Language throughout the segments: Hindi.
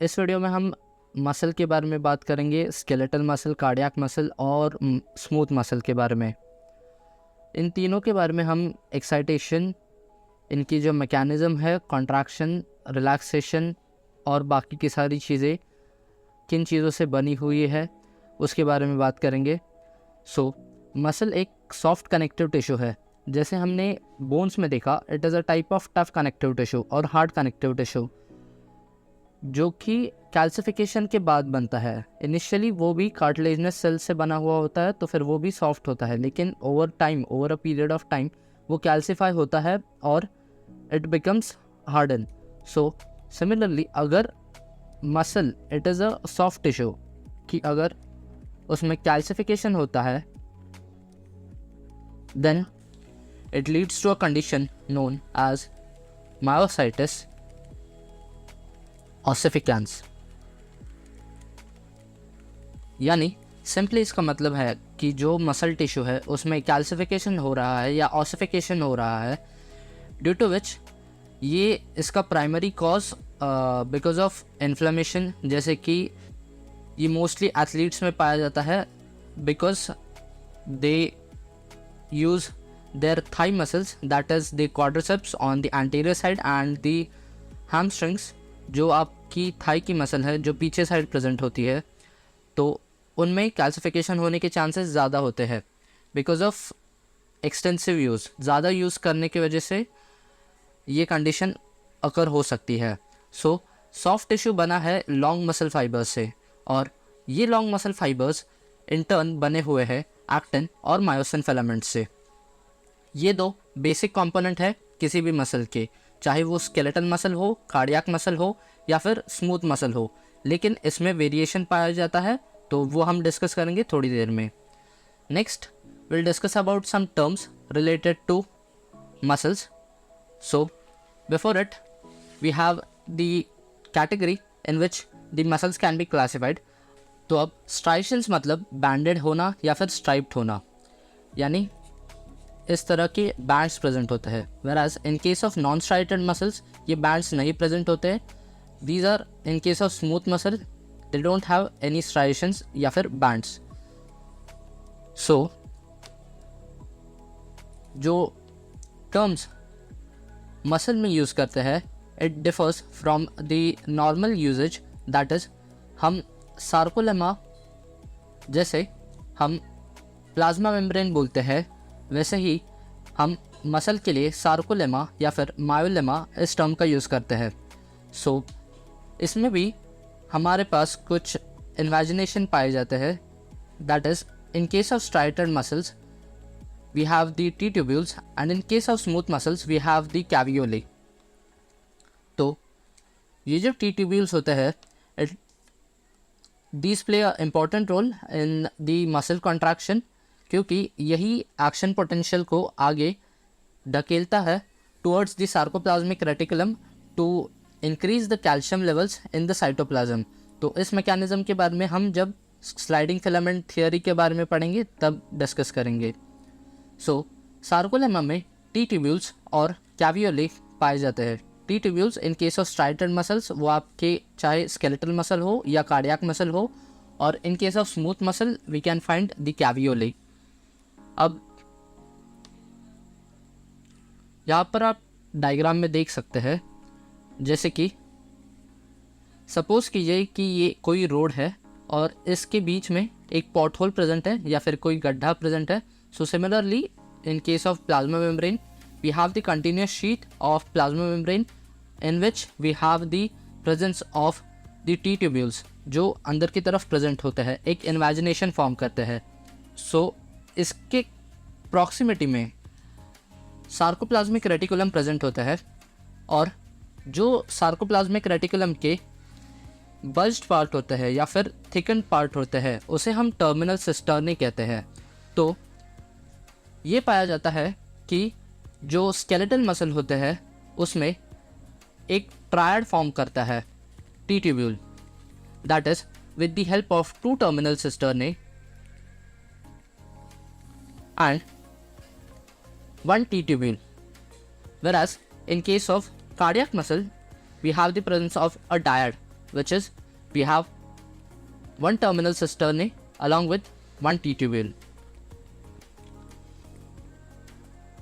इस वीडियो में हम मसल के बारे में बात करेंगे, स्केलेटल मसल, कार्डियक मसल और स्मूथ मसल के बारे में। इन तीनों के बारे में हम एक्साइटेशन, इनकी जो मैकेनिज़्म है, कॉन्ट्रैक्शन, रिलैक्सेशन और बाकी की सारी चीज़ें किन चीज़ों से बनी हुई है उसके बारे में बात करेंगे। मसल एक सॉफ्ट कनेक्टिव टिश्यू है। जैसे हमने बोन्स में देखा, it is a type of tough connective tissue और हार्ड कनेक्टिव टिश्यू जो कि कैल्सिफिकेशन के बाद बनता है। इनिशियली वो भी कार्टिलेजनस सेल से बना हुआ होता है, तो फिर वो भी सॉफ्ट होता है, लेकिन over time, over a period of time वो कैल्सिफाई होता है और it becomes harden. So similarly अगर muscle it is a soft tissue कि अगर उसमें कैल्सिफिकेशन होता है, then it leads to a condition known as myositis ossificans. यानी सिंपली इसका मतलब है कि जो मसल टिश्यू है उसमें कैल्सिफिकेशन हो रहा है या ऑसिफिकेशन हो रहा है, ड्यू टू विच ये इसका primary cause because of inflammation, जैसे कि ये मोस्टली एथलीट्स में पाया जाता है because they use their thigh muscles, that is the quadriceps on the anterior side and the hamstrings, जो आपकी थाई की मसल है जो पीछे साइड प्रेजेंट होती है, तो उनमें कैल्सिफिकेशन होने के चांसेस ज़्यादा होते हैं बिकॉज ऑफ एक्सटेंसिव यूज़। ज़्यादा यूज़ करने की वजह से ये कंडीशन अकर हो सकती है। सॉफ्ट टिश्यू बना है लॉन्ग मसल फाइबर्स से, और ये long muscle fibres in turn बने हुए हैं एक्टिन और मायोसिन फिलामेंट से। ये दो बेसिक कंपोनेंट है किसी भी मसल के, चाहे वो स्केलेटल मसल हो, कार्डियक मसल हो या फिर स्मूथ मसल हो, लेकिन इसमें वेरिएशन पाया जाता है, तो वो हम डिस्कस करेंगे थोड़ी देर में। Next will discuss about some terms related to muscles. So before it we have the category in which the muscles can be classified. तो अब स्ट्राइशंस मतलब बैंडेड होना या फिर स्ट्राइप्ड होना, यानी इस तरह के बैंड्स प्रेजेंट होते हैं। Whereas in case of non striated muscles ये बैंड्स नहीं प्रेजेंट होते हैं। These are in case of smooth muscle, they don't have any striations या फिर बैंड्स। सो जो टर्म्स मसल में यूज़ करते हैं, it differs from the normal usages, that is हम सार्कोलेमा, जैसे हम प्लाज्मा मेम्ब्रेन बोलते हैं, वैसे ही हम मसल के लिए सार्कोलेमा या फिर मायोलेमा इस टर्म का यूज़ करते हैं। इसमें भी हमारे पास कुछ इन्वेजिनेशन पाए जाते हैं, that is in case of striated muscles we have the T tubules and in case of smooth muscles we have the caveolae. तो ये जो टी ट्यूब्यूल्स होते हैं, these play a important role in the muscle contraction, क्योंकि यही एक्शन पोटेंशियल को आगे ढकेलता है towards the sarcoplasmic reticulum to increase the calcium levels in the cytoplasm. तो इस मैकेनिज्म के बारे में हम जब स्लाइडिंग फिलामेंट थियोरी के बारे में पढ़ेंगे तब डिस्कस करेंगे। सार्कोलेमा में टी ट्यूब्यूल्स और कैवियोले पाए जाते हैं। T tubules in case of striated muscles वो आपके चाहे स्केलेटल मसल हो या कार्डियक मसल हो, और in case of smooth muscle we can find the caveolae. अब यहाँ पर आप डायग्राम में देख सकते हैं, जैसे कि सपोज कीजिए कि ये कोई रोड है और इसके बीच में एक पॉट होल प्रेजेंट है या फिर कोई गड्ढा प्रेजेंट है। So similarly in case of plasma membrane we have the continuous sheet of plasma membrane in which we have the presence of the T tubules जो अंदर की तरफ प्रेजेंट होते हैं, एक इन्वेजिनेशन फॉर्म करते हैं। इसके प्रॉक्सिमिटी में सार्कोप्लाज्मिक रेटिकुलम प्रेजेंट होता है, और जो सार्कोप्लाज्मिक रेटिकुलम के बल्ज्ड पार्ट होते हैं या फिर थिकन्ड पार्ट होते हैं उसे हम टर्मिनल सिस्टर्नी कहते हैं। तो ये पाया जाता है कि जो स्केलेटल मसल होते हैं उसमें एक ट्रायड फॉर्म करता है T tubule, that is with the help of two terminal cisternae and one T tubule, whereas in case of cardiac muscle we have the presence of a dyad, which is we have one terminal cisternae along with one T tubule.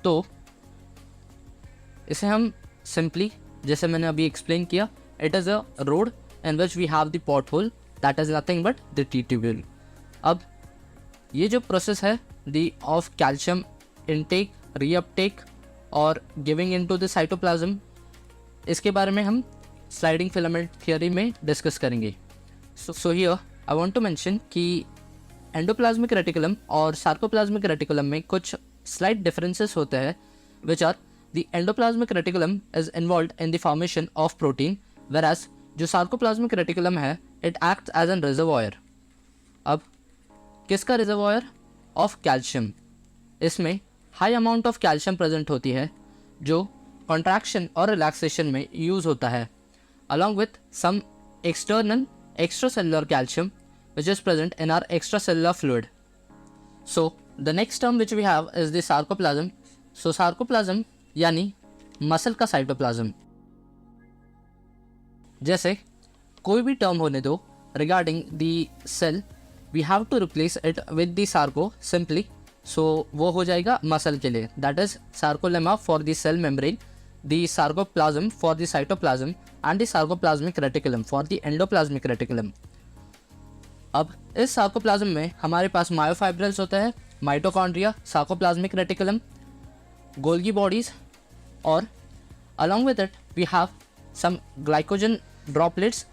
तो इसे हम सिंपली, जैसे मैंने अभी एक्सप्लेन किया, it is a road in which we have the pothole that is nothing but the T tubule. अब ये जो प्रोसेस है the of calcium intake, reuptake और गिविंग इनटू द साइटोप्लाज्म, इसके बारे में हम स्लाइडिंग फिलामेंट थियोरी में डिस्कस करेंगे. So here I want to mention कि एंडोप्लाज्मिक रेटिकुलम और सार्कोप्लाज्मिक रेटिकुलम में कुछ स्लाइट डिफरेंसेस होते हैं, which are the endoplasmic reticulum is involved in the formation of protein, whereas जो सार्कोप्लाज्मिक रेटिकुलम है it acts as an reservoir. अब किसका रिजर्वॉयर? Of calcium. इसमें high amount of calcium present होती है जो कॉन्ट्रैक्शन और रिलैक्सेशन में यूज़ होता है, along with some external extracellular calcium which is present in our extracellular fluid. So the next term which we have is the sarcoplasm. So sarcoplasm यानी मसल का साइटोप्लाज्म. जैसे कोई भी टर्म होने दो regarding the cell, we have to replace it with the sarco simply. So वो हो जाएगा मसल के लिए, that is sarcolemma for the cell membrane, the sarcoplasm for the cytoplasm and the sarcoplasmic reticulum for the endoplasmic reticulum. अब इस सार्कोप्लाज्म में हमारे पास मायोफाइब्रल्स होता है, mitochondria, sarcoplasmic reticulum, Golgi bodies, और along with it we have some glycogen droplets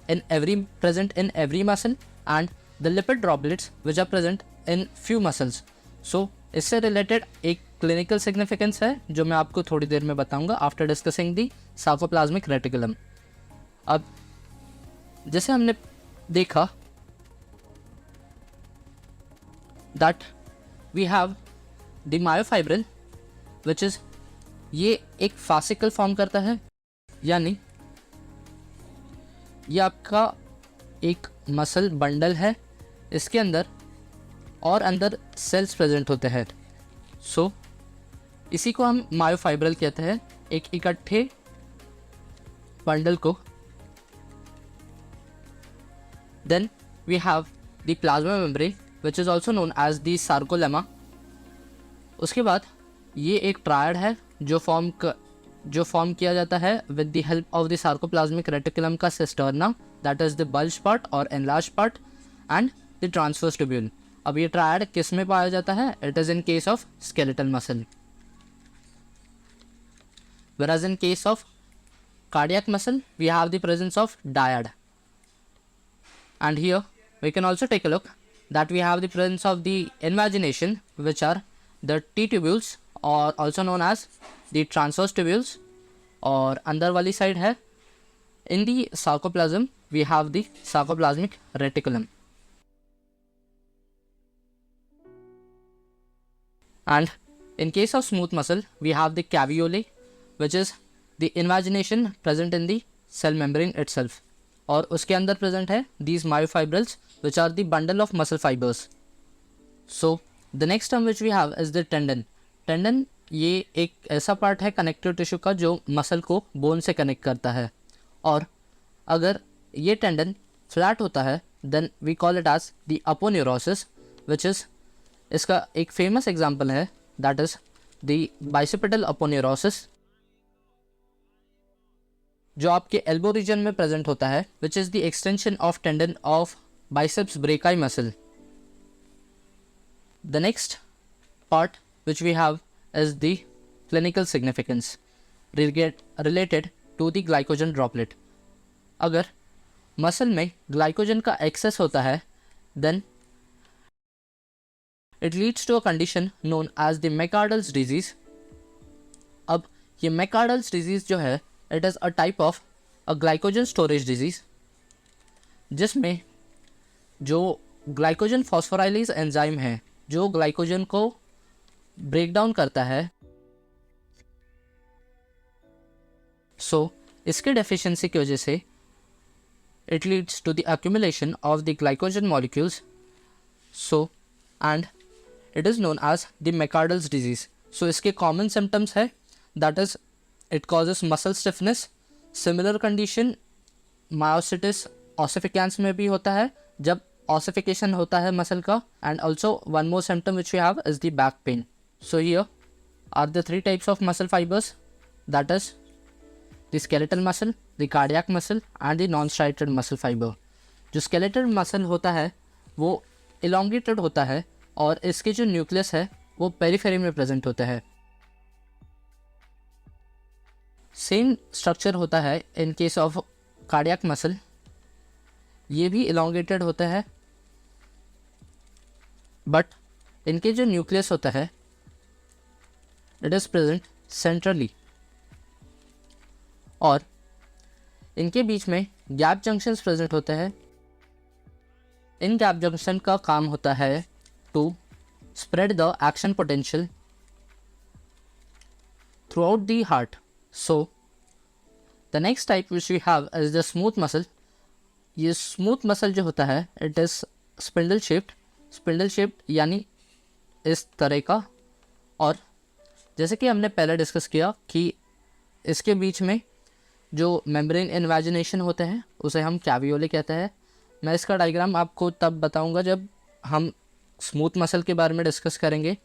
present in every muscle and the lipid droplets which are present in few muscles. So इससे रिलेटेड एक क्लिनिकल सिग्निफिकेंस है जो मैं आपको थोड़ी देर में बताऊंगा after discussing the sarcoplasmic reticulum. अब जैसे हमने देखा that we have the myofibril which is, ये एक फासिकल फॉर्म करता है, यानी ये आपका एक मसल बंडल है, इसके अंदर और अंदर सेल्स प्रेजेंट होते हैं. सो इसी को हम मायोफाइब्रल कहते हैं, एक इकट्ठे बंडल को. Then we have the plasma membrane which is also known as the sarcolemma. उसके बाद ये एक ट्रायड है जो फॉर्म किया जाता है with the help of the sarcoplasmic reticulum का cisterna, that is the bulge part और enlarge part and the transverse tubule. अब ये ट्रायड किस में पाया जाता है? It is in case of skeletal muscle, whereas in case of cardiac muscle we have the presence of dyad. And here we can also take a look that we have the presence of the invagination, which are the T tubules or also known as the transverse tubules, और अंदर वाली साइड है in the sarcoplasm we have the sarcoplasmic reticulum. And in case of smooth muscle we have the caveolae, which is the invagination present in the cell membrane itself, और उसके अंदर present है these myofibrils which are the bundle of muscle fibers. So the next term which we have is the tendon. Tendon ये एक ऐसा पार्ट है कनेक्टिव टिश्यू का जो मसल को बोन से कनेक्ट करता है, और अगर ये टेंडन फ्लैट होता है then we call it as the aponeurosis, which is, इसका एक फेमस एग्जाम्पल है that is the bicipital aponeurosis, जो आपके एल्बो रीजन में प्रेजेंट होता है, which is the extension of tendon of biceps brachii muscle. The next part which we have is the clinical significance related to the glycogen droplet. अगर मसल में ग्लाइकोजन का एक्सेस होता है then it leads to a condition known as the McArdle's disease. अब ये मैकार्डल्स डिजीज जो है it is a type of a glycogen storage disease, जिसमें जो ग्लाइकोजन फॉस्फोराइलेज एंजाइम है जो ग्लाइकोजन को ब्रेक डाउन करता है, सो इसके डेफिशिएंसी की वजह से it leads to the accumulation of the glycogen molecules, so and it is known as the McArdle's disease. So इसके common symptoms है that is it causes muscle stiffness, similar condition myositis ossificans में भी होता है जब ऑसिफिकेशन होता है मसल का, and also one more symptom which we have is the back pain. So here are the 3 types of muscle fibres, that is the skeletal muscle, the cardiac muscle and the non striated muscle fibre. जो स्केलेटल मसल होता है वो इलोंगेटेड होता है और इसके जो न्यूक्लियस है वो पेरिफेरी में प्रेजेंट होता है. सेम स्ट्रक्चर होता है इन केस ऑफ कार्डियक मसल, ये भी इलोंगेटेड होता है, बट इनके जो न्यूक्लियस होता है इट इज़ प्रेजेंट सेंट्रली, और इनके बीच में गैप जंक्शंस प्रेजेंट होते हैं. इन गैप जंक्शन का काम होता है to spread the action potential throughout the heart. So the next type which we have is the smooth muscle. ये smooth muscle जो होता है it is spindle shaped यानी इस तरह का, और जैसे कि हमने पहले डिस्कस किया कि इसके बीच में जो मेम्ब्रेन इन्वेजिनेशन होते हैं उसे हम कैवियोले कहते हैं. मैं इसका डायग्राम आपको तब बताऊंगा जब हम स्मूथ मसल के बारे में डिस्कस करेंगे.